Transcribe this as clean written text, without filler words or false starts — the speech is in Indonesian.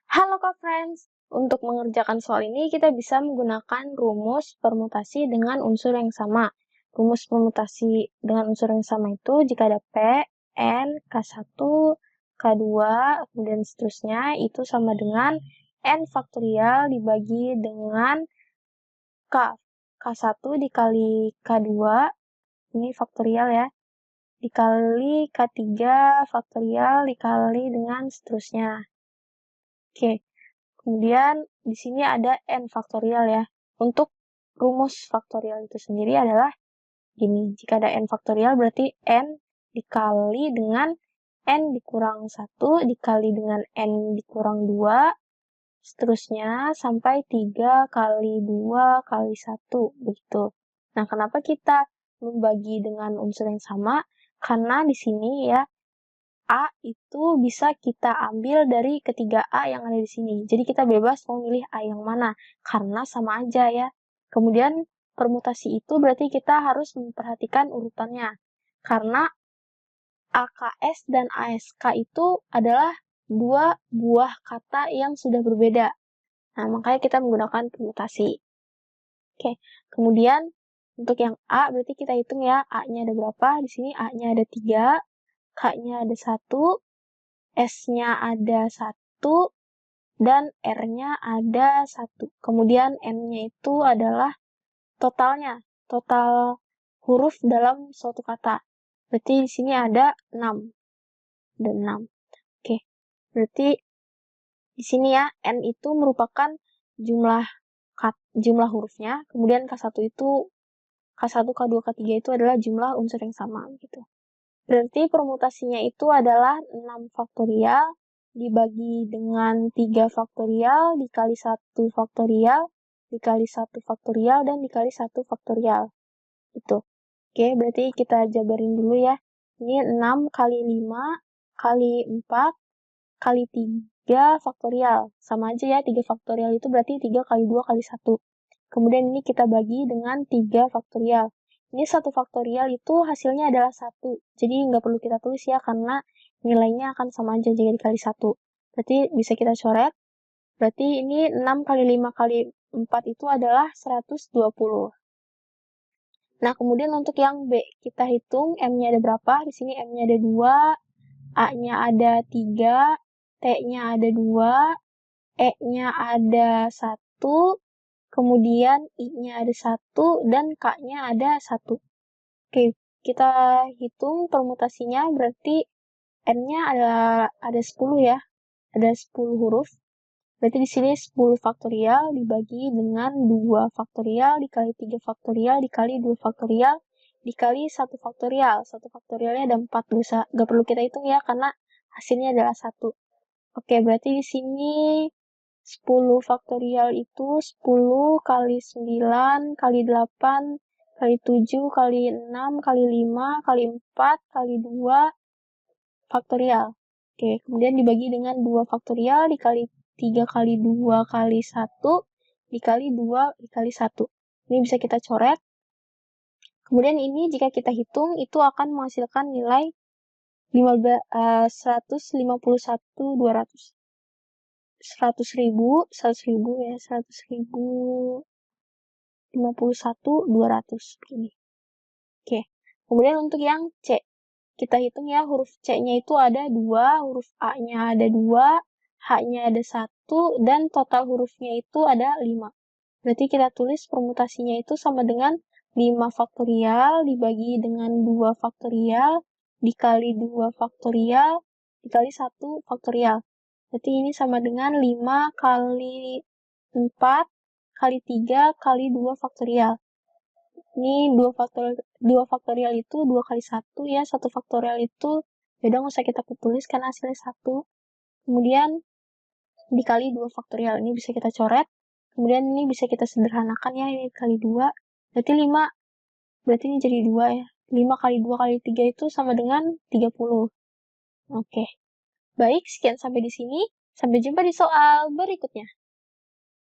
Halo Kak Friends, untuk mengerjakan soal ini kita bisa menggunakan rumus permutasi dengan unsur yang sama. Rumus permutasi dengan unsur yang sama itu jika ada P, N, K1, K2, kemudian seterusnya itu sama dengan N faktorial dibagi dengan K. K1 dikali K2, ini faktorial ya, dikali K3 faktorial dikali dengan seterusnya. Oke. Kemudian di sini ada n faktorial ya. Untuk rumus faktorial itu sendiri adalah gini. Jika ada n faktorial berarti n dikali dengan n dikurang 1 dikali dengan n dikurang 2 seterusnya sampai 3 kali 2 kali 1 begitu. Nah, kenapa kita membagi dengan unsur yang sama? Karena di sini ya A itu bisa kita ambil dari ketiga A yang ada di sini. Jadi kita bebas mau milih A yang mana, karena sama aja ya. Kemudian permutasi itu berarti kita harus memperhatikan urutannya. Karena AKS dan ASK itu adalah dua buah kata yang sudah berbeda. Nah, makanya kita menggunakan permutasi. Oke, kemudian untuk yang A berarti kita hitung ya, A-nya ada berapa? Di sini A-nya ada 3, K-nya ada 1, S-nya ada 1, dan R-nya ada 1. Kemudian N-nya itu adalah totalnya, total huruf dalam suatu kata. Berarti di sini ada 6. Ada 6. Oke, berarti di sini ya, N itu merupakan jumlah hurufnya, kemudian K1 itu, K1, K2, K3 itu adalah jumlah unsur yang sama, gitu. Berarti permutasinya itu adalah 6 faktorial dibagi dengan 3 faktorial dikali 1 faktorial dikali 1 faktorial dan dikali 1 faktorial. Itu. Oke, berarti kita jabarin dulu ya. Ini 6 kali 5 kali 4 kali 3 faktorial. Sama aja ya, 3 faktorial itu berarti 3 kali 2 kali 1. Kemudian ini kita bagi dengan 3 faktorial. Ini 1 faktorial itu hasilnya adalah 1. Jadi nggak perlu kita tulis ya, karena nilainya akan sama aja jika dikali 1. Berarti bisa kita coret. Berarti ini 6 kali 5 kali 4 itu adalah 120. Nah, kemudian untuk yang B, kita hitung M-nya ada berapa. Di sini M-nya ada 2, A-nya ada 3, T-nya ada 2, E-nya ada 1, kemudian I-nya ada 1, dan K-nya ada 1. Oke, kita hitung permutasinya, berarti N-nya ada 10 ya, ada 10 huruf. Berarti di sini 10 faktorial dibagi dengan 2 faktorial dikali 3 faktorial dikali 2 faktorial dikali 1 faktorial. 1 faktorialnya ada 4, nggak perlu kita hitung ya, karena hasilnya adalah 1. Oke, berarti di sini 10 faktorial itu 10 kali 9 kali 8 kali 7 kali 6 kali 5 kali 4 kali 2 faktorial. Oke, kemudian dibagi dengan 2 faktorial dikali 3 kali 2 kali 1 dikali 2 dikali 1. Ini bisa kita coret. Kemudian ini jika kita hitung itu akan menghasilkan nilai 151.200. 100.000 ya, 100.051.200 begini. Oke. Kemudian untuk yang C, kita hitung ya, huruf C-nya itu ada 2, huruf A-nya ada 2, H-nya ada 1, dan total hurufnya itu ada 5. Berarti kita tulis permutasinya itu sama dengan 5 faktorial dibagi dengan 2 faktorial dikali 2 faktorial dikali 1 faktorial. Berarti ini sama dengan 5 kali 4 kali 3 kali 2 faktorial. Ini 2 faktorial itu 2 kali 1 ya, 1 faktorial itu beda nggak usah kita tulis karena hasilnya 1. Kemudian dikali 2 faktorial, ini bisa kita coret. Kemudian ini bisa kita sederhanakan ya, ini kali 2. Berarti 5, berarti ini jadi 2 ya. 5 kali 2 kali 3 itu sama dengan 30. Oke. Baik, sekian sampai di sini. Sampai jumpa di soal berikutnya.